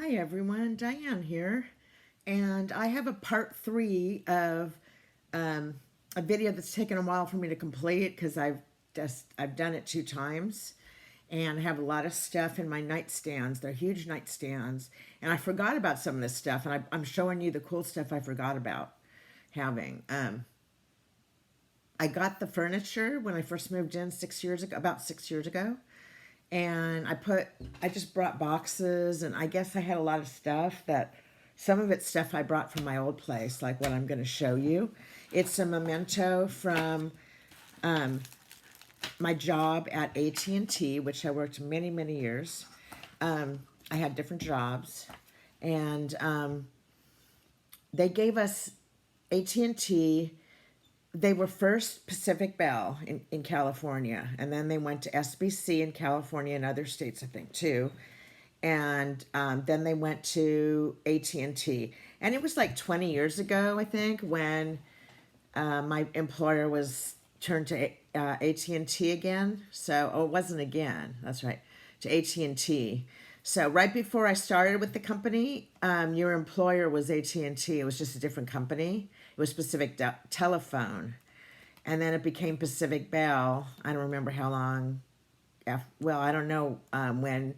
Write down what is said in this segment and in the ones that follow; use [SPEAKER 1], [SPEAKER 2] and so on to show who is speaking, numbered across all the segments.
[SPEAKER 1] Hi everyone, Diane here, and I have a part 3 of a video that's taken a while for me to complete because I've done it 2 times, and I have a lot of stuff in my nightstands. They're huge nightstands, and I forgot about some of this stuff, and I'm showing you the cool stuff I forgot about having. I got the furniture when I first moved in 6 years ago, about 6 years ago, and I just brought boxes, and I guess I had a lot of stuff that some of it's stuff I brought from my old place, like what I'm going to show you. It's a memento from my job at AT&T, which I worked many, many years. I had different jobs, and they gave us AT&T. They were first Pacific Bell in California, and then they went to SBC in California and other states, I think, too. And then they went to AT&T. And it was like 20 years ago, I think, when my employer was turned to AT&T again. So, oh, it wasn't again. That's right, to AT&T. So right before I started with the company, your employer was AT&T. It was just a different company. It was Pacific Telephone. And then it became Pacific Bell. I don't remember how long. Well, I don't know when,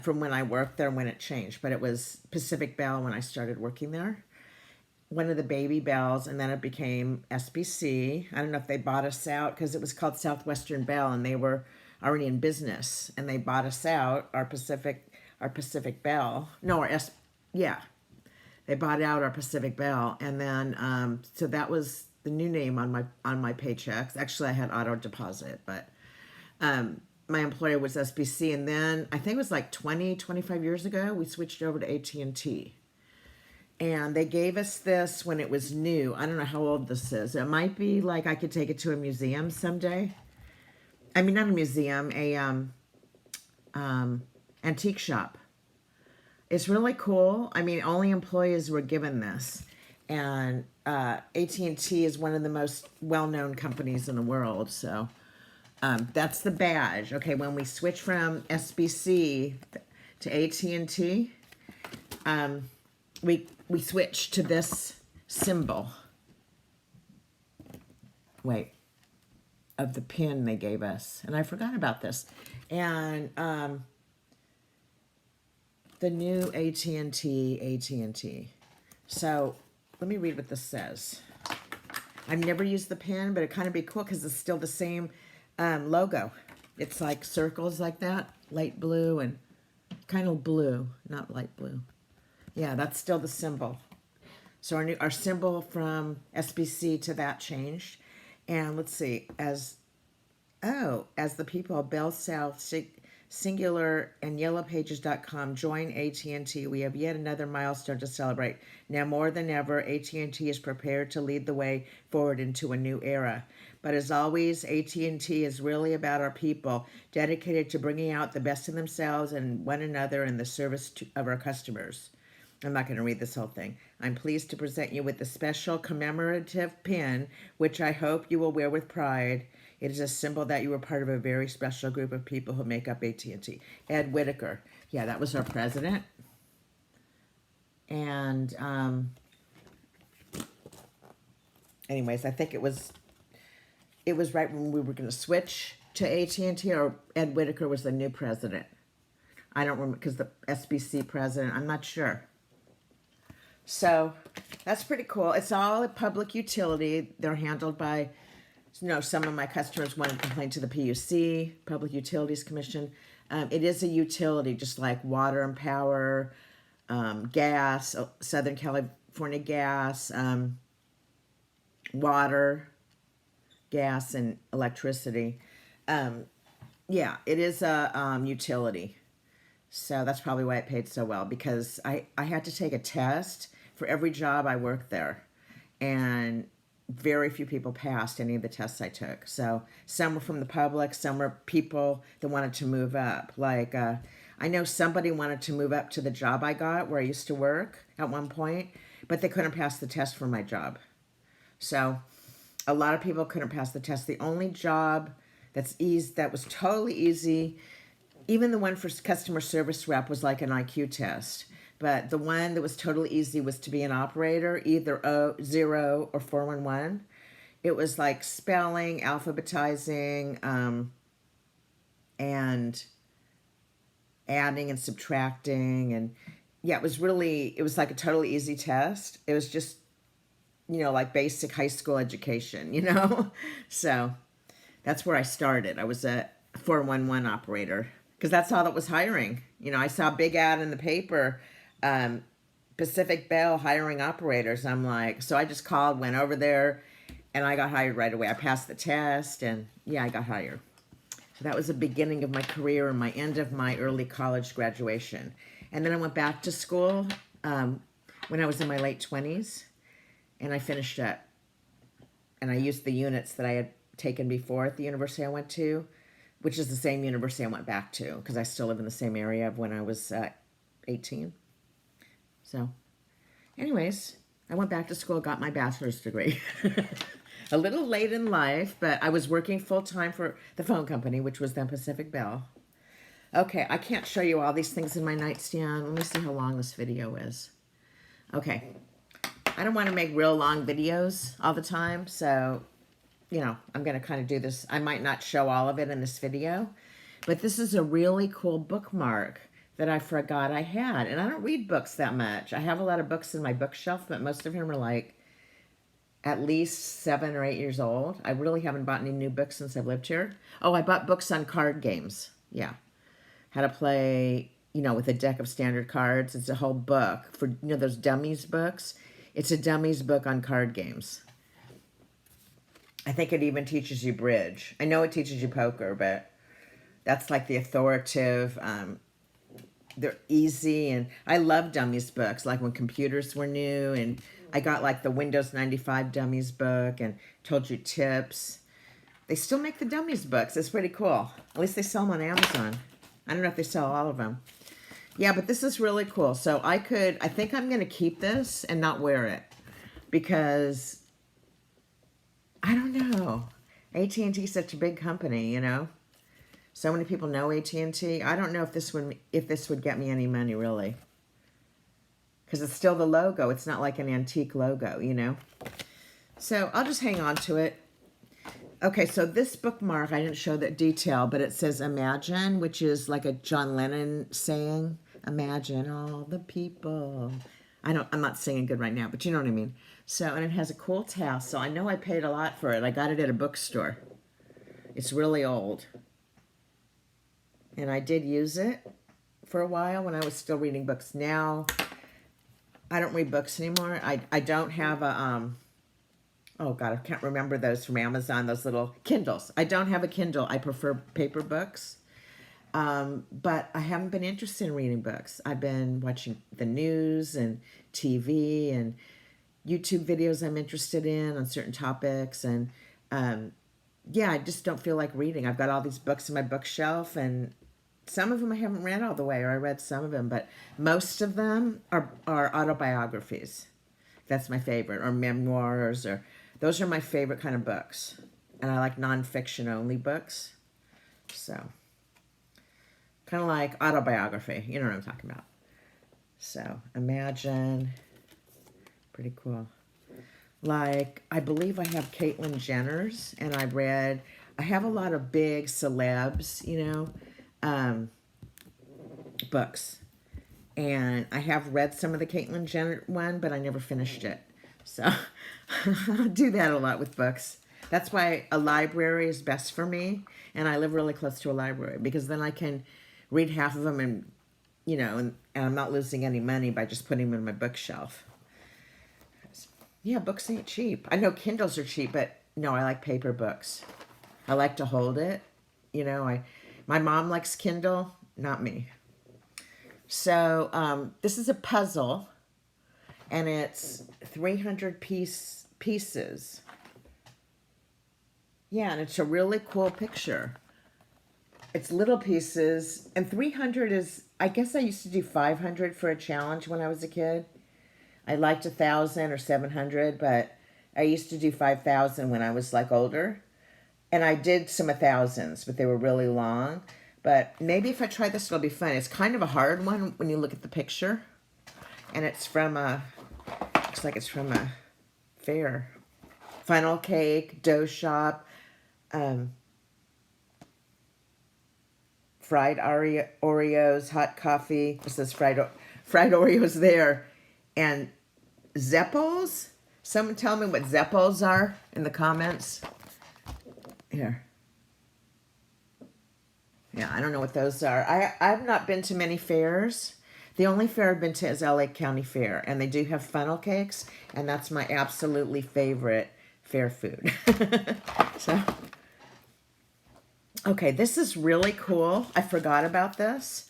[SPEAKER 1] from when I worked there, when it changed. But it was Pacific Bell when I started working there. One of the baby bells, and then it became SBC. I don't know if they bought us out because it was called Southwestern Bell, and they were already in business, and they bought us out, our Pacific Bell. No, yeah, they bought out our Pacific Bell, and then so that was the new name on my paychecks. Actually, I had auto deposit, but my employer was SBC, and then I think it was like 25 years ago, we switched over to AT&T. And they gave us this when it was new. I don't know how old this is. It might be like I could take it to a museum someday. I mean, not a museum, antique shop. It's really cool. I mean, only employees were given this. And AT&T is one of the most well-known companies in the world. So that's the badge. Okay, when we switch from SBC to AT&T, we switch to this symbol. Wait. Of the pin they gave us. And I forgot about this. And the new AT&T. So let me read what this says. I've never used the pin, but it kind of be cool because it's still the same logo. It's like circles like that, light blue and kind of blue, not light blue. Yeah, that's still the symbol. So our symbol from SBC to that changed. And let's see, as the people of Bell South, Singular, and YellowPages.com join AT&T, we have yet another milestone to celebrate. Now more than ever, AT&T is prepared to lead the way forward into a new era. But as always, AT&T is really about our people, dedicated to bringing out the best in themselves and one another in the service of our customers. I'm not going to read this whole thing. I'm pleased to present you with a special commemorative pin, which I hope you will wear with pride. It is a symbol that you are part of a very special group of people who make up AT&T. Ed Whitaker. Yeah, that was our president. And anyways, I think it was right when we were going to switch to AT&T, or Ed Whitaker was the new president. I don't remember, because the SBC president, I'm not sure. So that's pretty cool. It's all a public utility. They're handled by, some of my customers want to complain to the PUC, Public Utilities Commission. It is a utility, just like water and power, gas, Southern California gas, water, gas, and electricity. Yeah, it is a utility. So that's probably why it paid so well, because I had to take a test for every job I worked there. And very few people passed any of the tests I took. So some were from the public, some were people that wanted to move up. Like, I know somebody wanted to move up to the job I got where I used to work at one point, but they couldn't pass the test for my job. So a lot of people couldn't pass the test. The only job that was totally easy, even the one for customer service rep, was like an IQ test. but the one that was totally easy was to be an operator, either 0 or 411. It was like spelling, alphabetizing, and adding and subtracting. And yeah, it was like a totally easy test. It was just, like basic high school education, So that's where I started. I was a 411 operator because that's all that was hiring. I saw a big ad in the paper, Pacific Bell hiring operators. I'm like, so I just called, went over there, and I got hired right away. I passed the test, and yeah, I got hired. So that was the beginning of my career and my end of my early college graduation. And then I went back to school when I was in my late 20s, and I finished up. And I used the units that I had taken before at the university I went to, which is the same university I went back to because I still live in the same area of when I was 18. So, anyways, I went back to school, got my bachelor's degree. A little late in life, but I was working full-time for the phone company, which was then Pacific Bell. Okay, I can't show you all these things in my nightstand. Let me see how long this video is. Okay. I don't want to make real long videos all the time, so, I'm going to kind of do this. I might not show all of it in this video, but this is a really cool bookmark that I forgot I had. And I don't read books that much. I have a lot of books in my bookshelf, but most of them are like at least 7 or 8 years old. I really haven't bought any new books since I've lived here. Oh, I bought books on card games. Yeah. How to play, with a deck of standard cards. It's a whole book for, those dummies books. It's a dummies book on card games. I think it even teaches you bridge. I know it teaches you poker, but that's like the authoritative, they're easy. And I love dummies books, like when computers were new. And I got like the Windows 95 dummies book and told you tips. They still make the dummies books. It's pretty cool. At least they sell them on Amazon. I don't know if they sell all of them. Yeah, but this is really cool. So I think I'm going to keep this and not wear it because, I don't know. AT&T is such a big company, So many people know AT&T. I don't know if this would get me any money, really. Because it's still the logo. It's not like an antique logo, So I'll just hang on to it. Okay, so this bookmark, I didn't show that detail, but it says imagine, which is like a John Lennon saying. Imagine all the people. I'm not singing good right now, but you know what I mean. So, and it has a cool tassel. I know I paid a lot for it. I got it at a bookstore. It's really old. And I did use it for a while when I was still reading books. Now, I don't read books anymore. I don't have a, oh God, I can't remember those from Amazon, those little Kindles. I don't have a Kindle. I prefer paper books. But I haven't been interested in reading books. I've been watching the news and TV and YouTube videos I'm interested in on certain topics. And yeah, I just don't feel like reading. I've got all these books in my bookshelf, and some of them I haven't read all the way, or I read some of them, but most of them are autobiographies. That's my favorite, or memoirs, or those are my favorite kind of books. And I like nonfiction only books. So, kind of like autobiography. You know what I'm talking about. So, imagine. Pretty cool. Like, I believe I have Caitlyn Jenner's, and I have a lot of big celebs, books. And I have read some of the Caitlyn Jenner one, but I never finished it. So, I do that a lot with books. That's why a library is best for me, and I live really close to a library, because then I can read half of them and, and I'm not losing any money by just putting them in my bookshelf. Yeah, books ain't cheap. I know Kindles are cheap, but no, I like paper books. I like to hold it. My mom likes Kindle, not me. So this is a puzzle, and it's 300 pieces. Yeah, and it's a really cool picture. It's little pieces, and 300 is, I guess I used to do 500 for a challenge when I was a kid. I liked 1,000 or 700, but I used to do 5,000 when I was like older. And I did some 1,000s, but they were really long. But maybe if I try this, it'll be fun. It's kind of a hard one when you look at the picture. And it's from a, looks like it's from a fair. Funnel cake, dough shop, fried Oreos, hot coffee. It says fried Oreos there. And Zeppos? Someone tell me what Zeppos are in the comments. Here. Yeah, I don't know what those are. I've not been to many fairs. The only fair I've been to is LA County Fair, and they do have funnel cakes, and that's my absolutely favorite fair food. So, okay, this is really cool. I forgot about this.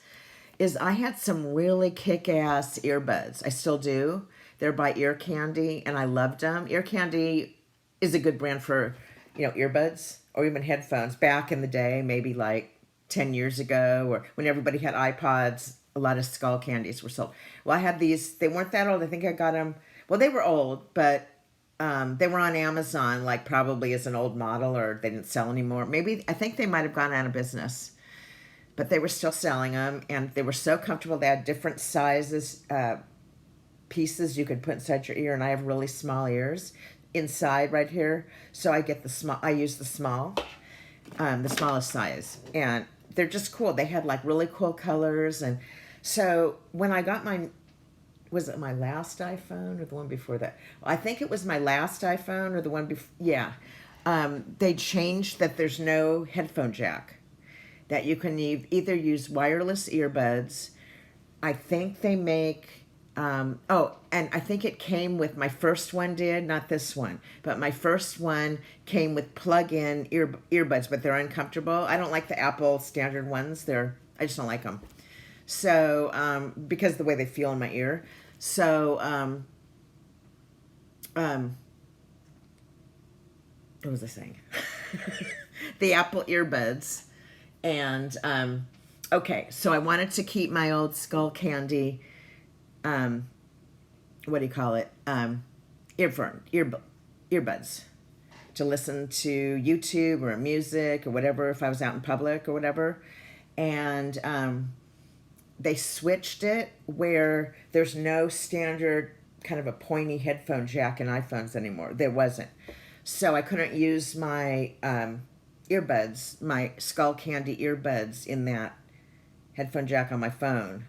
[SPEAKER 1] I had some really kick-ass earbuds. I still do. They're by Ear Candy, and I loved them. Ear Candy is a good brand for, earbuds or even headphones. Back in the day, maybe like 10 years ago, or when everybody had iPods, a lot of skull candies were sold. Well, I had these. They weren't that old. I think I got them. Well, they were old, but they were on Amazon, like probably as an old model, or they didn't sell anymore. Maybe, I think they might have gone out of business. But they were still selling them, and they were so comfortable. They had different sizes, pieces you could put inside your ear, and I have really small ears inside right here. So I get the small. I use the smallest size, and they're just cool. They had like really cool colors, and so when I got was it my last iPhone or the one before that? Well, I think it was my last iPhone or the one before. Yeah, they changed that. There's no headphone jack. That you can either use wireless earbuds. I think they make, and I think it came with, my first one did, not this one, but my first one came with plug-in earbuds, but they're uncomfortable. I don't like the Apple standard ones. I just don't like them. So, because of the way they feel in my ear. So, what was I saying? The Apple earbuds. And, okay, so I wanted to keep my old skull candy, what do you call it? Earbuds to listen to YouTube or music or whatever, if I was out in public or whatever. And, they switched it where there's no standard kind of a pointy headphone jack in iPhones anymore. There wasn't. So I couldn't use my, earbuds, my skull candy earbuds in that headphone jack on my phone.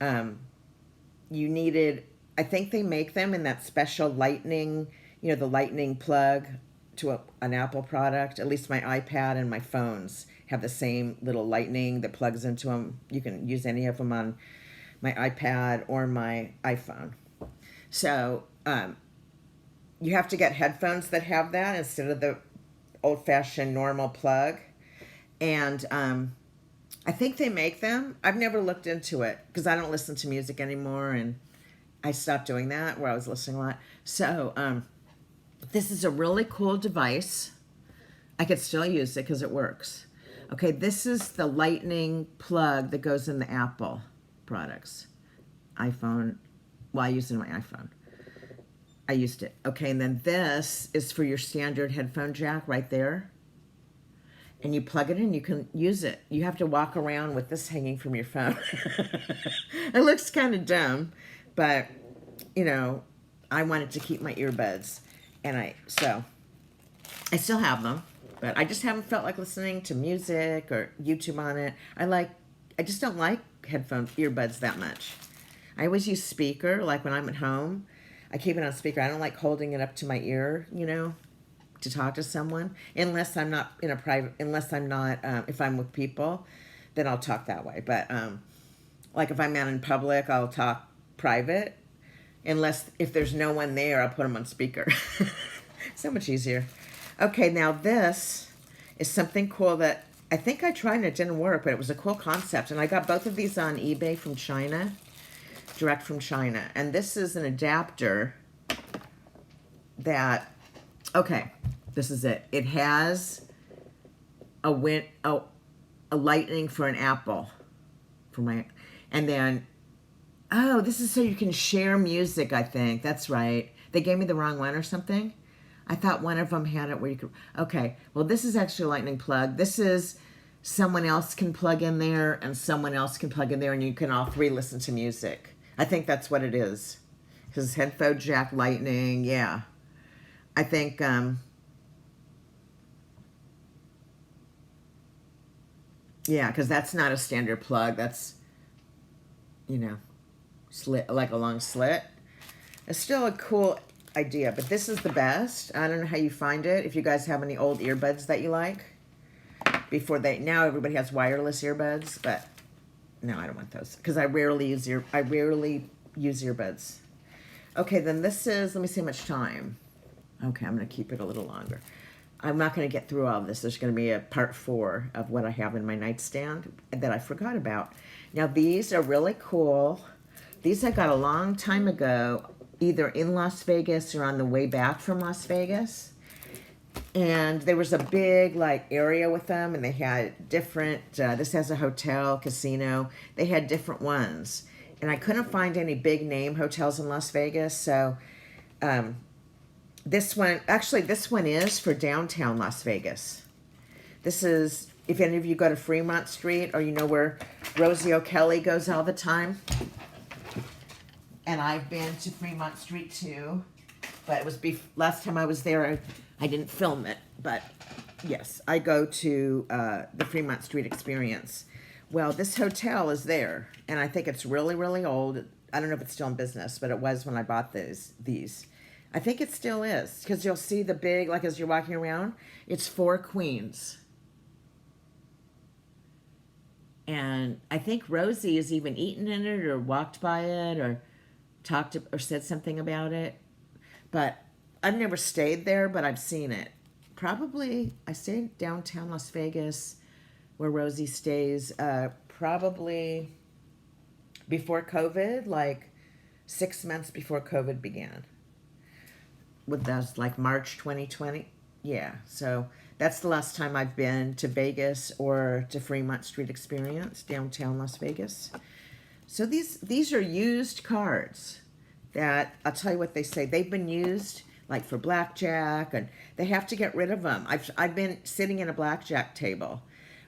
[SPEAKER 1] You needed, I think they make them in that special lightning, the lightning plug to an Apple product. At least my iPad and my phones have the same little lightning that plugs into them. You can use any of them on my iPad or my iPhone. So you have to get headphones that have that instead of the old-fashioned normal plug. And I think they make them. I've never looked into it because I don't listen to music anymore, and I stopped doing that where I was listening a lot. So this is a really cool device. I could still use it because it works. Okay, this is the lightning plug that goes in the Apple products. iPhone, well, I use it in my iPhone. I used it. Okay, and then this is for your standard headphone jack right there. And you plug it in, you can use it. You have to walk around with this hanging from your phone. It looks kind of dumb, but, I wanted to keep my earbuds. And so I still have them, but I just haven't felt like listening to music or YouTube on it. I just don't like earbuds that much. I always use speaker, like when I'm at home. I keep it on speaker. I don't like holding it up to my ear, to talk to someone. Unless I'm not if I'm with people, then I'll talk that way. But, like if I'm out in public, I'll talk private. If there's no one there, I'll put them on speaker. So much easier. Okay, now this is something cool that I think I tried and it didn't work, but it was a cool concept. And I got both of these on eBay from China. Direct from China. And this is an adapter that, okay, this is it. It has a lightning for an Apple and then, this is so you can share music, I think. That's right. They gave me the wrong one or something. I thought one of them had it where you could, okay. Well, this is actually a lightning plug. This is someone else can plug in there and someone else can plug in there, and you can all three listen to music. I think that's what it is. Because headphone jack lightning, yeah. I think, yeah, because that's not a standard plug. That's, you know, slit, like a long slit. It's still a cool idea, but this is the best. I don't know how you find it. If you guys have any old earbuds that you like. Now everybody has wireless earbuds, but no, I don't want those. Because I rarely use earbuds. Okay, then this is, let me see how much time. Okay, I'm going to keep it a little longer. I'm not going to get through all of this. There's going to be a part 4 of what I have in my nightstand that I forgot about. Now, these are really cool. These I got a long time ago, either in Las Vegas or on the way back from Las Vegas. And there was a big, like, area with them, and they had different, this has a hotel, casino. They had different ones. And I couldn't find any big name hotels in Las Vegas, so this one is for downtown Las Vegas. This is, if any of you go to Fremont Street, or you know where Rosie O'Kelly goes all the time. And I've been to Fremont Street too, but it was last time I was there, I didn't film it, but yes, I go to the Fremont Street Experience. Well, this hotel is there, and I think it's really, really old. I don't know if it's still in business, but it was when I bought these. I think it still is, because you'll see the big, like as you're walking around, it's 4 queens. And I think Rosie has even eaten in it or walked by it or talked or said something about it. But I've never stayed there, but I've seen it. Probably, I stayed downtown Las Vegas where Rosie stays, probably before COVID, like 6 months before COVID began. With us, like March 2020. Yeah, so that's the last time I've been to Vegas or to Fremont Street Experience, downtown Las Vegas. So these are used cards that, I'll tell you what they say, they've been used like for blackjack, and they have to get rid of them. I've been sitting in a blackjack table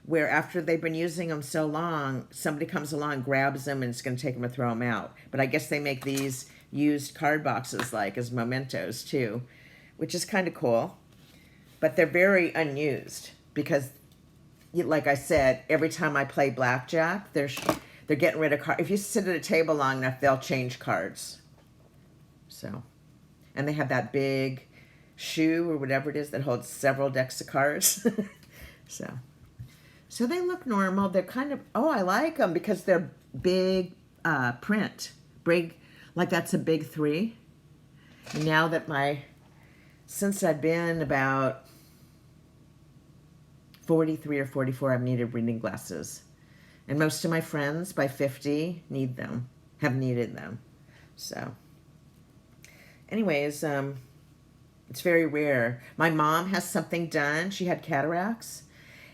[SPEAKER 1] where after they've been using them so long, somebody comes along, grabs them, and it's going to take them to throw them out. But I guess they make these used card boxes like as mementos too, which is kind of cool. But they're very unused because, like I said, every time I play blackjack, they're getting rid of cards. If you sit at a table long enough, they'll change cards. So, and they have that big shoe or whatever it is that holds several decks of cards. So they look normal. They're kind of, I like them because they're big print. Big, like that's a big 3. And now that since I've been about 43 or 44, I've needed reading glasses. And most of my friends by 50 have needed them. So anyways, it's very rare. My mom has something done. She had cataracts.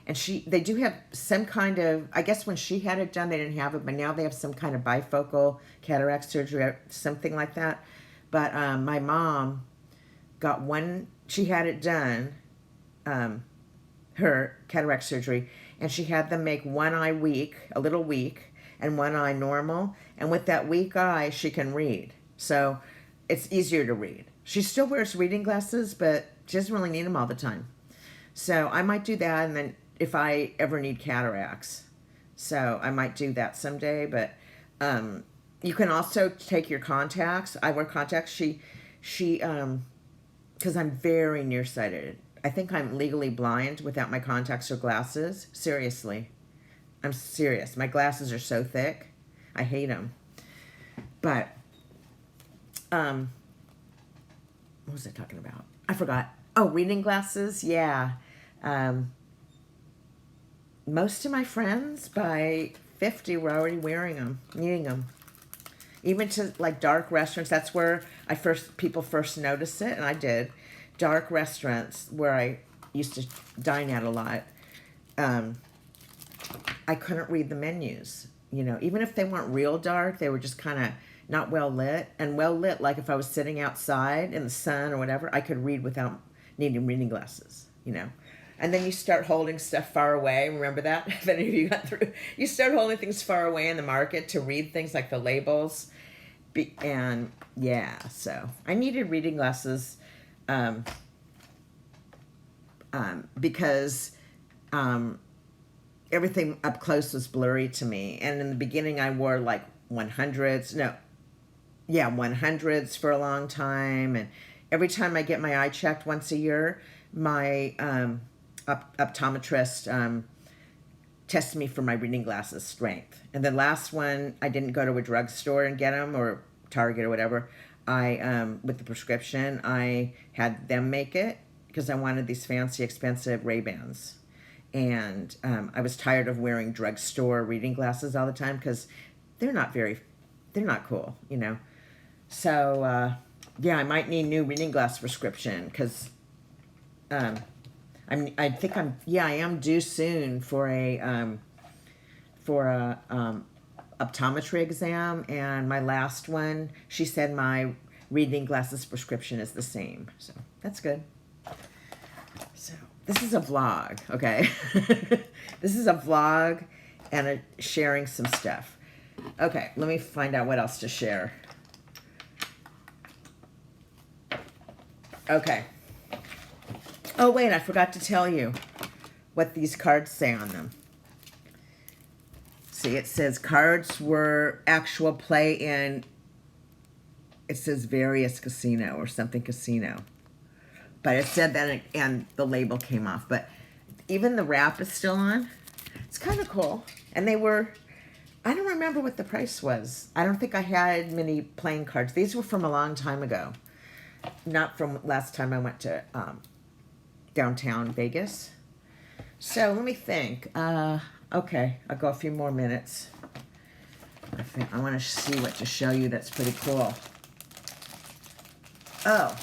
[SPEAKER 1] And they do have some kind of, I guess when she had it done, they didn't have it, but now they have some kind of bifocal cataract surgery, something like that. But my mom got she had it done, her cataract surgery, and she had them make one eye weak, a little weak, and one eye normal. And with that weak eye, she can read. So it's easier to read. She still wears reading glasses, but she doesn't really need them all the time. So I might do that, and then if I ever need cataracts. So I might do that someday, but you can also take your contacts. I wear contacts. Because I'm very nearsighted. I think I'm legally blind without my contacts or glasses. Seriously. I'm serious. My glasses are so thick. I hate them. But, what was I talking about? I forgot. Oh, reading glasses? Yeah. Most of my friends by 50 were already wearing them, needing them. Even to like dark restaurants, that's where people first noticed it, and I did. Dark restaurants where I used to dine at a lot. I couldn't read the menus. Even if they weren't real dark, they were just kind of not well lit. And well lit, like if I was sitting outside in the sun or whatever, I could read without needing reading glasses, And then you start holding stuff far away. Remember that? If any of you got through, you start holding things far away in the market to read things like the labels. And yeah, so I needed reading glasses because everything up close was blurry to me. And in the beginning, I wore like 100s. No, yeah, 100s for a long time. And every time I get my eye checked once a year, my optometrist tested me for my reading glasses strength. And the last one, I didn't go to a drugstore and get them, or Target or whatever. With the prescription, I had them make it because I wanted these fancy, expensive Ray-Bans. And I was tired of wearing drugstore reading glasses all the time because they're not cool, you know. So, yeah, I might need new reading glass prescription because I am due soon for a optometry exam, and my last one, she said my reading glasses prescription is the same, so that's good. So this is a vlog, okay? This is a vlog and sharing some stuff. Okay, let me find out what else to share. Okay. Oh, wait, I forgot to tell you what these cards say on them. See, it says cards were actual play in, it says various casino or something casino. But it said that, and the label came off. But even the wrap is still on. It's kind of cool. And they were, I don't remember what the price was. I don't think I had many playing cards. These were from a long time ago. Not from last time I went to downtown Vegas. So let me think. Okay, I'll go a few more minutes. I want to see what to show you that's pretty cool. Oh,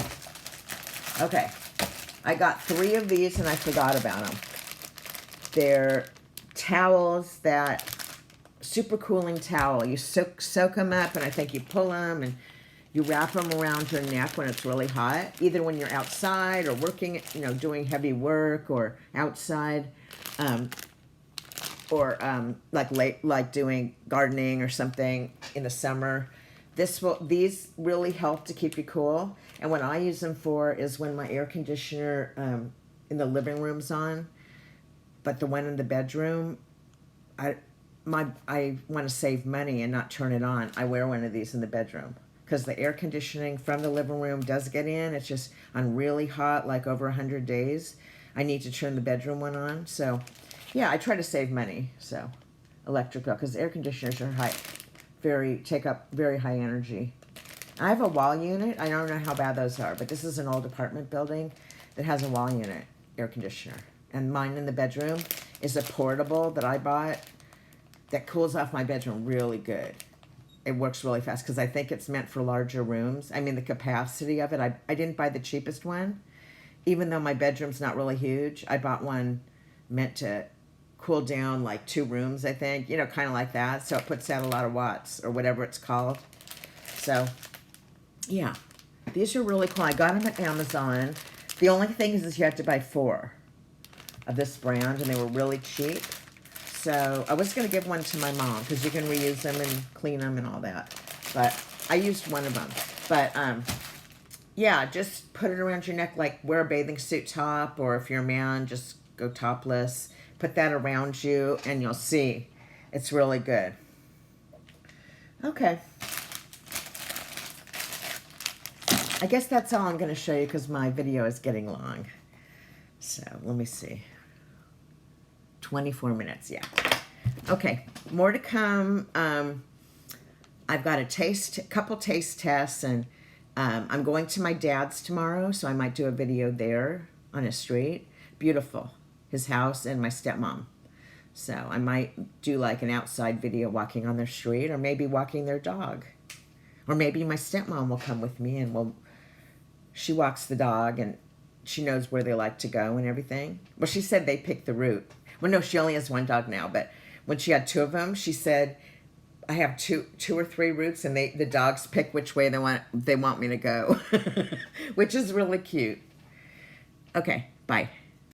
[SPEAKER 1] okay. I got 3 of these and I forgot about them. They're towels that, super cooling towel. You soak them up, and I think you pull them and you wrap them around your neck when it's really hot, either when you're outside or working, you know, doing heavy work or outside, like doing gardening or something in the summer. These really help to keep you cool. And what I use them for is when my air conditioner in the living room's on, but the one in the bedroom, I want to save money and not turn it on. I wear one of these in the bedroom because the air conditioning from the living room does get in. It's just on really hot, like over 100 days. I need to turn the bedroom one on. So, yeah, I try to save money. So, electric bill, because air conditioners are take up very high energy. I have a wall unit. I don't know how bad those are, but this is an old apartment building that has a wall unit air conditioner. And mine in the bedroom is a portable that I bought that cools off my bedroom really good. It works really fast because I think it's meant for larger rooms. I mean, the capacity of it, I didn't buy the cheapest one. Even though my bedroom's not really huge, I bought one meant to cool down like 2 rooms, I think. You know, kind of like that. So it puts out a lot of watts or whatever it's called. So, yeah. These are really cool. I got them at Amazon. The only thing is you have to buy 4 of this brand, and they were really cheap. So I was going to give one to my mom because you can reuse them and clean them and all that. But I used one of them. But, yeah, just put it around your neck, like wear a bathing suit top, or if you're a man, just go topless. Put that around you, and you'll see. It's really good. Okay. I guess that's all I'm going to show you because my video is getting long. So, let me see. 24 minutes, yeah. Okay, more to come. I've got a couple taste tests, and I'm going to my dad's tomorrow, so I might do a video there on his street. Beautiful, his house and my stepmom. So I might do like an outside video walking on their street, or maybe walking their dog. Or maybe my stepmom will come with me, and she walks the dog, and she knows where they like to go and everything. Well, she said they pick the route. Well, no, she only has 1 dog now, but when she had 2 of them, she said, I have two or 3 routes, and the dogs pick which way they want me to go, which is really cute. Okay, bye.